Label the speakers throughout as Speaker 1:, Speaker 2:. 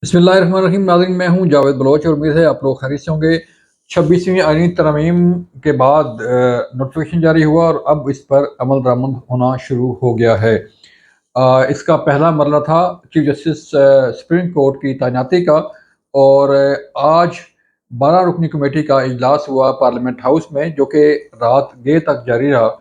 Speaker 1: बिस्मिल्लाहिर्रहमानिर्रहीम। नाज़रीन, मैं हूँ जावेद बलोच और उम्मीद है आप लोग खैरियत से होंगे। 26वीं आईनी तरमीम के बाद नोटिफिकेशन जारी हुआ और अब इस पर अमल दरामद होना शुरू हो गया है। इसका पहला मरला था चीफ जस्टिस सुप्रीम कोर्ट की तैनाती का, और आज 12 रुकनी कमेटी का इजलास हुआ पार्लियामेंट हाउस में, जो कि रात देर तक जारी रहा।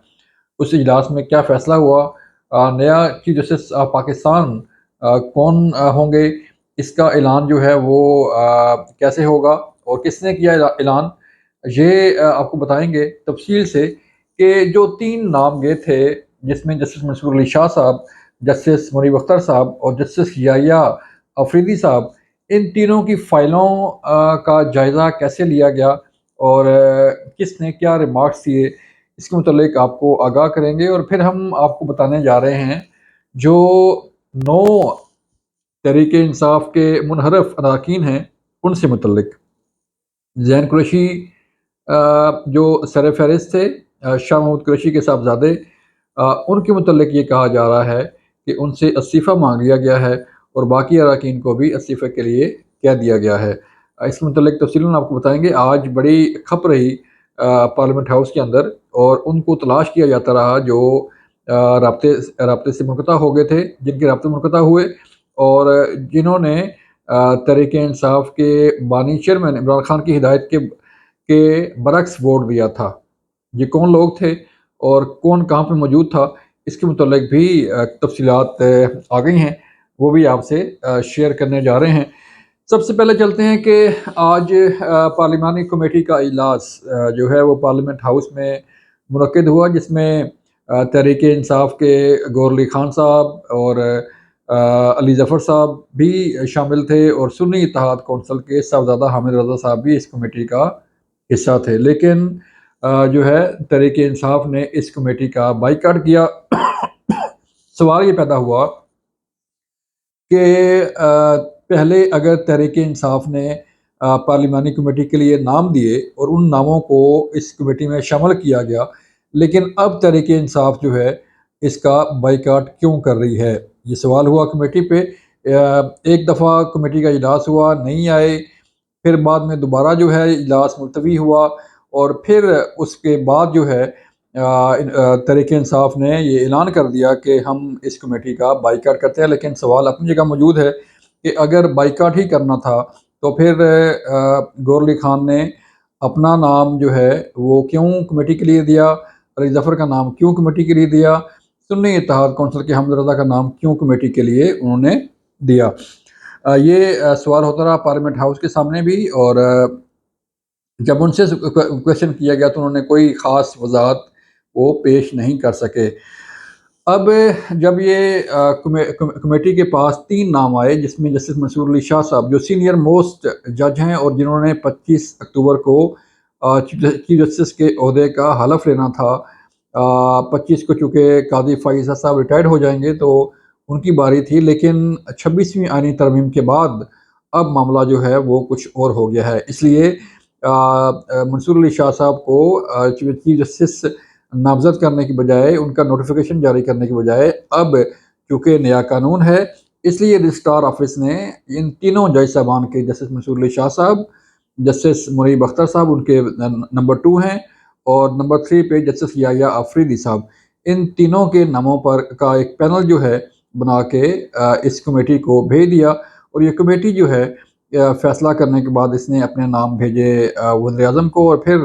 Speaker 1: उस इजलास में क्या फ़ैसला हुआ, नया चीफ जस्टिस पाकिस्तान कौन होंगे, इसका ऐलान जो है वो कैसे होगा और किसने किया ऐलान, ये आपको बताएंगे तफसील से कि जो 3 नाम गए थे, जिसमें जस्टिस मंसूर अली शाह साहब, जस्टिस मुनीब अख्तर साहब और जस्टिस याहिया अफरीदी साहब, इन तीनों की फ़ाइलों का जायज़ा कैसे लिया गया और किसने क्या रिमार्क्स दिए, इसके मुतल्लिक आपको आगाह करेंगे। और फिर हम आपको बताने जा रहे हैं जो 9 तहरीक इंसाफ के मुनहरफ अरकान हैं उनसे मुतल्लिक। जैन कुरैशी जो सर फहरिस्त थे, शाह महमूद कुरैशी के साहबजादे, उनके मुतल्लिक ये कहा जा रहा है कि उनसे इस्तीफ़ा मांग लिया गया है और बाकी अरकान को भी इस्तीफ़े के लिए कह दिया गया है। इसके मुतल्लिक तफसीलन आपको बताएंगे। आज बड़ी खप रही पार्लियामेंट हाउस के अंदर, और उनको तलाश किया जाता रहा जो राब्ते राब्ते से मुनक़ता हो गए थे, जिनके राब्ते मुनक़ता हुए और जिन्होंने तहरीक इंसाफ के बानी चेयरमैन इमरान खान की हिदायत के बरक्स वोट दिया था। ये कौन लोग थे और कौन कहाँ पे मौजूद था, इसके मुतल्लिक भी तफसीलात आ गई हैं, वो भी आपसे शेयर करने जा रहे हैं। सबसे पहले चलते हैं कि आज पार्लिमानी कमेटी का इजलास जो है वो पार्लियामेंट हाउस में मुनक्किद हुआ, जिसमें तहरीक इंसाफ के गौहर अली खान साहब और अली ज़फ़र साहब भी शामिल थे, और सुन्नी इत्तेहाद कौंसिल के साहबजादा हामिद रज़ा साहब भी इस कमेटी का हिस्सा थे। लेकिन जो है तहरीक इंसाफ ने इस कमेटी का बाइकाट किया। सवाल ये पैदा हुआ कि पहले अगर तहरीक इंसाफ ने पार्लिमानी कमेटी के लिए नाम दिए और उन नामों को इस कमेटी में शामिल किया गया, लेकिन अब तहरीक इंसाफ जो है इसका बाइकाट क्यों कर रही है, ये सवाल हुआ कमेटी पे। एक दफ़ा कमेटी का इजलास हुआ, नहीं आए, फिर बाद में दोबारा जो है इजलास मुलतवी हुआ, और फिर उसके बाद जो है तहरीक इंसाफ ने ये ऐलान कर दिया कि हम इस कमेटी का बाइकाट करते हैं। लेकिन सवाल अपनी जगह मौजूद है कि अगर बाइकाट ही करना था तो फिर गौहर अली खान ने अपना नाम जो है वो क्यों कमेटी के लिए दिया, अली ज़फ़र का नाम क्यों कमेटी के लिए दिया, सुन्नी इत्तेहाद कौंसिल के हामिद रज़ा का नाम क्यों कमेटी के लिए उन्होंने दिया। ये सवाल होता रहा पार्लियामेंट हाउस के सामने भी, और जब उनसे क्वेश्चन किया गया तो उन्होंने कोई ख़ास वजाहत वो पेश नहीं कर सके। अब जब ये कमेटी के पास 3 नाम आए, जिसमें जस्टिस मंसूर अली शाह साहब जो सीनियर मोस्ट जज हैं और जिन्होंने 25 अक्टूबर को चीफ जस्टिस के ओहदे का हलफ लेना था। 25 को चूँकि कादी फ़ाइज़ साहब रिटायर्ड हो जाएंगे तो उनकी बारी थी, लेकिन 26वीं आईनी तरमीम के बाद अब मामला जो है वो कुछ और हो गया है। इसलिए मंसूर अली शाह साहब को चीफ जस्टिस नामज़द करने की बजाय, उनका नोटिफिकेशन जारी करने की बजाय, अब चूँकि नया कानून है, इसलिए रजिस्ट्रार ऑफिस ने इन तीनों जज साहबान के, जस्टिस मंसूर अली शाह साहब, जस्टिस मुनीब अख्तर साहब उनके नंबर 2 हैं, और नंबर 3 पे जस्टिस याहिया अफरीदी साहब, इन तीनों के नामों पर का एक पैनल जो है बना के इस कमेटी को भेज दिया। और ये कमेटी जो है फ़ैसला करने के बाद इसने अपने नाम भेजे वज़ीर-ए-आज़म को, और फिर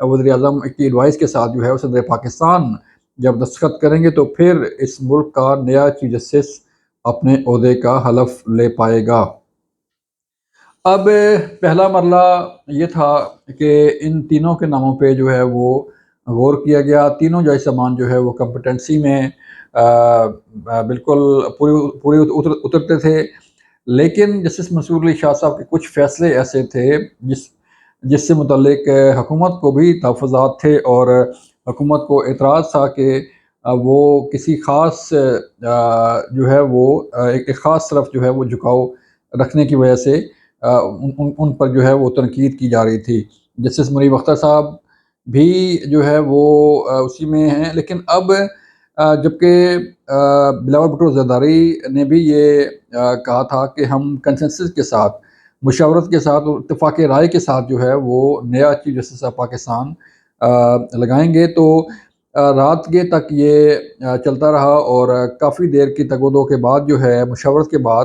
Speaker 1: वज़ीर-ए-आज़म की एडवाइस के साथ जो है वो सदर पाकिस्तान जब दस्तखत करेंगे तो फिर इस मुल्क का नया चीफ जस्टिस अपने ओहदे का हलफ ले पाएगा। अब पहला मरला ये था कि इन तीनों के नामों पे जो है वो गौर किया गया। तीनों जज साहबान जो है वो कॉम्पिटेंसी में बिल्कुल पूरी पूरी उतरते थे। लेकिन जस्टिस मंसूर अली शाह साहब के कुछ फ़ैसले ऐसे थे जिससे मुतल्लिक हुकूमत को भी तहफ़्फ़ुज़ात थे, और हुकूमत को एतराज़ था कि वो किसी ख़ास जो है वो एक ख़ास तरफ जो है वो झुकाव रखने की वजह से उन पर जो है वो तनकीद की जा रही थी। जस्टिस मुनीब अख्तर साहब भी जो है वो उसी में हैं, लेकिन अब جبکہ بلاول بھٹو زرداری نے بھی یہ کہا تھا کہ ہم کنسنسس کے ساتھ، مشاورت کے ساتھ اور اتفاق رائے کے ساتھ جو ہے وہ نیا چیف جسٹس آف پاکستان لگائیں گے۔ تو رات کے تک یہ چلتا رہا، اور کافی دیر کی تگ و دو کے بعد جو ہے، مشاورت کے بعد،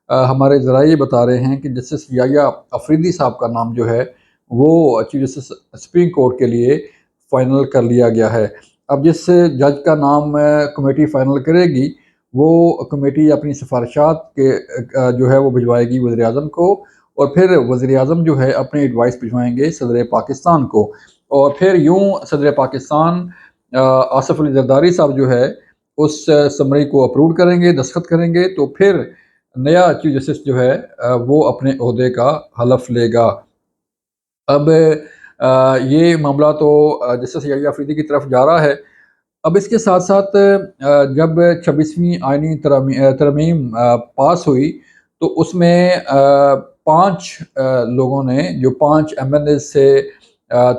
Speaker 1: ہمارے ذرائع بتا رہے ہیں کہ جسٹس یحییٰ افریدی صاحب کا نام جو ہے وہ چیف جسٹس سپریم کورٹ کے لیے فائنل کر لیا گیا ہے۔ اب جس جج کا نام کمیٹی فائنل کرے گی، وہ کمیٹی اپنی سفارشات کے جو ہے وہ بھجوائے گی وزیر اعظم کو، اور پھر وزیر اعظم جو ہے اپنے ایڈوائس بھجوائیں گے صدر پاکستان کو، اور پھر یوں صدر پاکستان آصف علی زرداری صاحب جو ہے اس سمری کو اپروو کریں گے، دستخط کریں گے، تو پھر نیا چیف جسٹس جو ہے وہ اپنے عہدے کا حلف لے گا۔ اب یہ معاملہ تو جسٹس یحییٰ افریدی کی طرف جا رہا ہے۔ اب اس کے ساتھ ساتھ جب 26ویں آئینی ترمیم پاس ہوئی، تو اس میں 5 لوگوں نے، جو 5 ایم این اے سے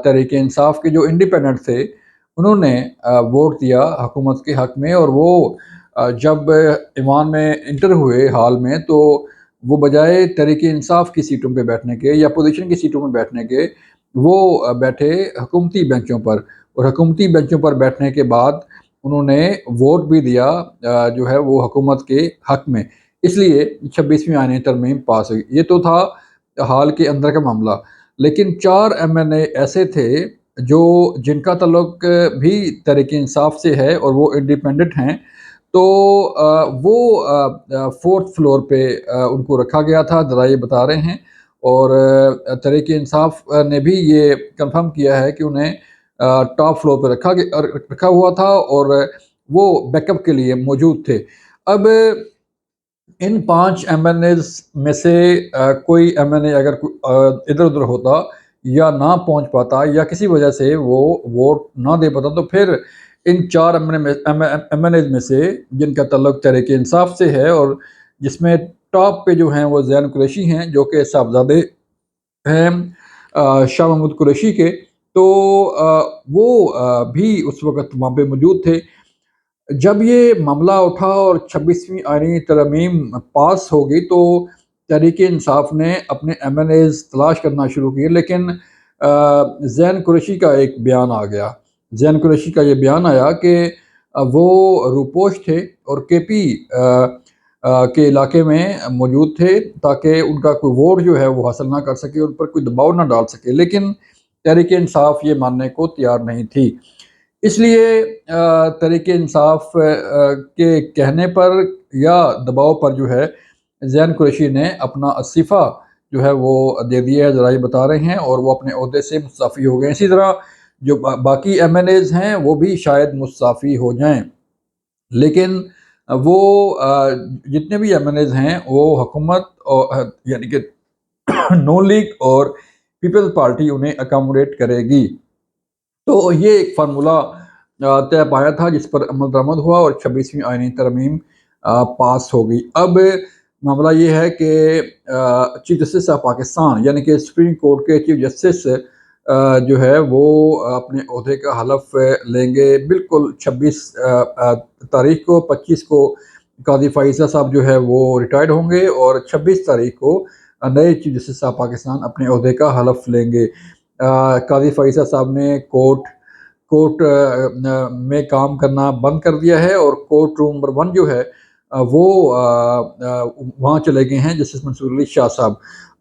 Speaker 1: تحریک انصاف کے جو انڈیپینڈنٹ تھے، انہوں نے ووٹ دیا حکومت کے حق میں، اور وہ جب ایوان میں انٹر ہوئے ہال میں، تو وہ بجائے تحریک انصاف کی سیٹوں پہ بیٹھنے کے یا اپوزیشن کی سیٹوں میں بیٹھنے کے، وہ بیٹھے حکومتی بینچوں پر، اور حکومتی بینچوں پر بیٹھنے کے بعد انہوں نے ووٹ بھی دیا جو ہے وہ حکومت کے حق میں، اس لیے 26ویں آئینی ترمیم پاس ہوئی۔ یہ تو تھا حال کے اندر کا معاملہ، لیکن 4 ایم این اے ایسے تھے جو جن کا تعلق بھی تحریک انصاف سے ہے اور وہ انڈیپینڈنٹ ہیں، تو وہ 4th فلور پہ ان کو رکھا گیا تھا، ذرائع بتا رہے ہیں، اور تحریک انصاف نے بھی یہ کنفرم کیا ہے کہ انہیں ٹاپ فلور پہ رکھا ہوا تھا، اور وہ بیک اپ کے لیے موجود تھے۔ اب ان 5 ایم این ایز میں سے کوئی ایم این اے اگر ادھر ادھر ہوتا یا نہ پہنچ پاتا یا کسی وجہ سے وہ ووٹ نہ دے پاتا، تو پھر ان 4 ایم این ایز میں سے جن کا تعلق تحریک انصاف سے ہے، اور جس میں ٹاپ پہ جو ہیں وہ زین قریشی ہیں، جو کہ صاحبزادے ہیں شاہ محمود قریشی کے، تو وہ بھی اس وقت وہاں پہ موجود تھے۔ جب یہ معاملہ اٹھا اور 26ویں آئینی ترمیم پاس ہو گئی، تو تحریک انصاف نے اپنے ایم این ایز تلاش کرنا شروع کیے، لیکن زین قریشی کا ایک بیان آ گیا۔ زین قریشی کا یہ بیان آیا کہ وہ روپوش تھے اور کے پی کے علاقے میں موجود تھے، تاکہ ان کا کوئی ووٹ جو ہے وہ حاصل نہ کر سکے، ان پر کوئی دباؤ نہ ڈال سکے، لیکن تحریک انصاف یہ ماننے کو تیار نہیں تھی۔ اس لیے تحریک انصاف کے کہنے پر یا دباؤ پر جو ہے زین قریشی نے اپنا استعفیٰ جو ہے وہ دے دیا ہے، ذرائع بتا رہے ہیں، اور وہ اپنے عہدے سے مستعفی ہو گئے۔ اسی طرح جو باقی ایم این ایز ہیں وہ بھی شاید مستعفی ہو جائیں، لیکن وہ جتنے بھی ایم این ایز ہیں وہ حکومت یعنی کہ نون لیگ اور پیپلز پارٹی انہیں اکاموڈیٹ کرے گی۔ تو یہ ایک فارمولہ طے پایا تھا جس پر عمل درآمد ہوا، اور 26ویں آئینی ترمیم پاس ہو گئی۔ اب معاملہ یہ ہے کہ چیف جسٹس آف پاکستان یعنی کہ سپریم کورٹ کے چیف جسٹس جو ہے وہ اپنے عہدے کا حلف لیں گے بالکل 26 تاریخ کو۔ 25 کو قاضی فائزہ صاحب جو ہے وہ ریٹائرڈ ہوں گے، اور 26 تاریخ کو نئے چیف جسٹس آف پاکستان اپنے عہدے کا حلف لیں گے۔ قاضی فائزہ صاحب نے کورٹ میں کام کرنا بند کر دیا ہے، اور کورٹ روم نمبر 1 جو ہے وہ وہاں چلے گئے ہیں جسٹس منصور علی شاہ صاحب۔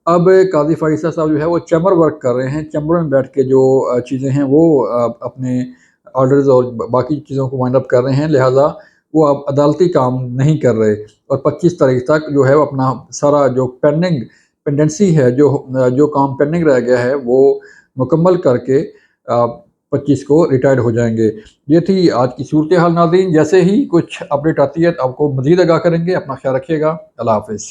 Speaker 1: اب قاضی فائزہ صاحب جو ہے وہ چیمبر ورک کر رہے ہیں، چیمبر میں بیٹھ کے جو چیزیں ہیں وہ اپنے آرڈرز اور باقی چیزوں کو وائنڈ اپ کر رہے ہیں، لہٰذا وہ اب عدالتی کام نہیں کر رہے، اور 25 تاریخ تک جو ہے وہ اپنا سارا جو پینڈنسی ہے، جو کام پینڈنگ رہ گیا ہے، وہ مکمل کر کے 25 کو ریٹائرڈ ہو جائیں گے۔ یہ تھی آج کی صورتحال ناظرین، جیسے ہی کچھ اپڈیٹ آتی ہے تو آپ کو مزید آگاہ کریں گے۔ اپنا خیال رکھیے گا، اللہ حافظ۔